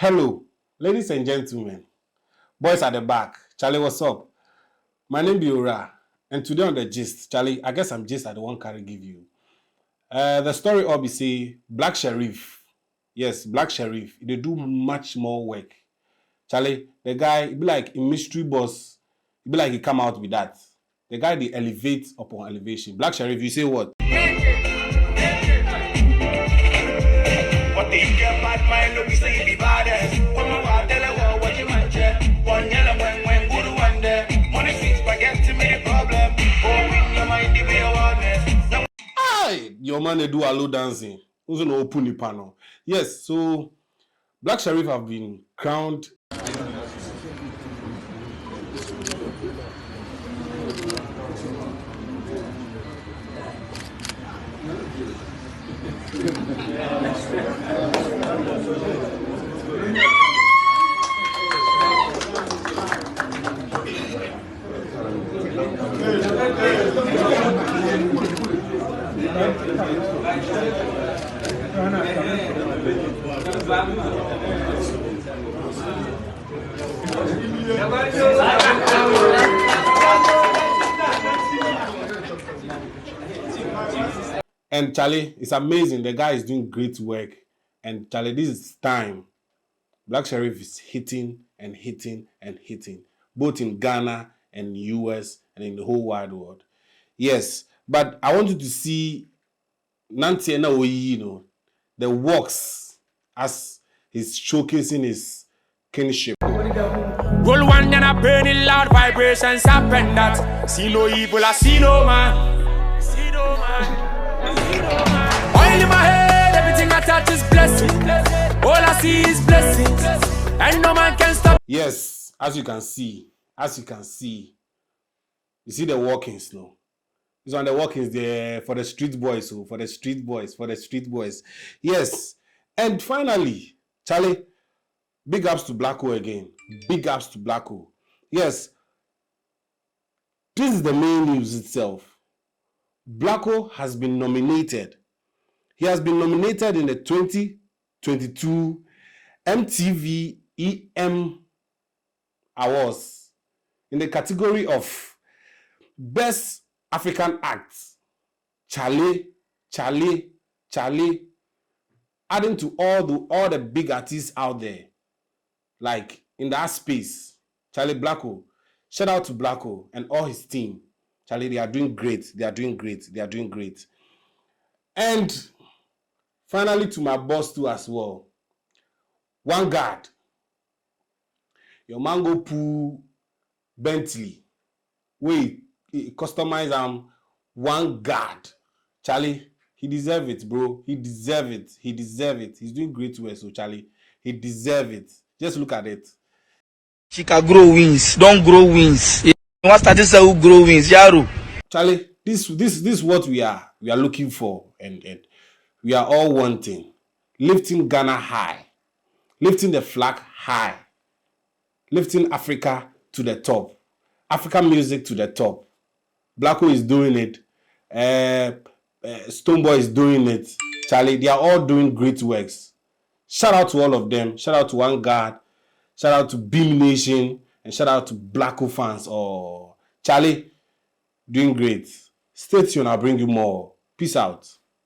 Hello, ladies and gentlemen, boys at the back. Charlie, what's up? My name is Ora, and today on the gist, Charlie, I guess I'm gist at the one carry give you. The story of say Black Sherif. Yes, Black Sherif. They do much more work. Charlie, the guy, he be like a mystery boss. He be like he come out with that. The guy they elevate upon elevation. Black Sherif, you say what? Your man they do allo dancing. Who's no open the panel? Yes, so Black Sherif have been crowned. And Charlie, it's amazing. The guy is doing great work. And Charlie, this is time. Black Sherif is hitting and hitting and hitting, both in Ghana and US and in the whole wide world. Yes, but I want you to see Nanti and the works as he's showcasing his kinship. Roll one and I burn it loud, vibrations happen that. See no evil, I see no man. See no man. See no man. Oil in my head, everything I touch is blessing. All I see is blessings, and no man can stop. Yes, as you can see, you see the workings now. This one, the workings there for the street boys, so for the street boys. Yes, and finally, Charlie, big ups to Blacko again. Big ups to Blacko. Yes, this is the main news itself. Blacko has been nominated. He has been nominated in the 2022 MTV EM Awards in the category of Best African Act. Charlie. Adding to all the big artists out there, like in that space. Charlie Blacko. Shout out to Blacko and all his team. Charlie, they are doing great. And finally to my boss too as well. One guard. Your mango pool Bentley. Wait, customize one guard. Charlie, he deserve it, bro. He deserve it. He's doing great work, so Charlie, he deserve it. Just look at it. She can grow wings. Don't grow wings. What's that? This who grow wings, Yaro. Charlie, this is what we are looking for, and we are all wanting. Lifting Ghana high, lifting the flag high, lifting Africa to the top, African music to the top. Blacko is doing it. Stoneboy is doing it. Charlie, they are all doing great works. Shout out to all of them. Shout out to One Guard. Shout out to Beam Nation. And shout out to Blacko fans. Oh, Charlie, doing great. Stay tuned. I'll bring you more. Peace out.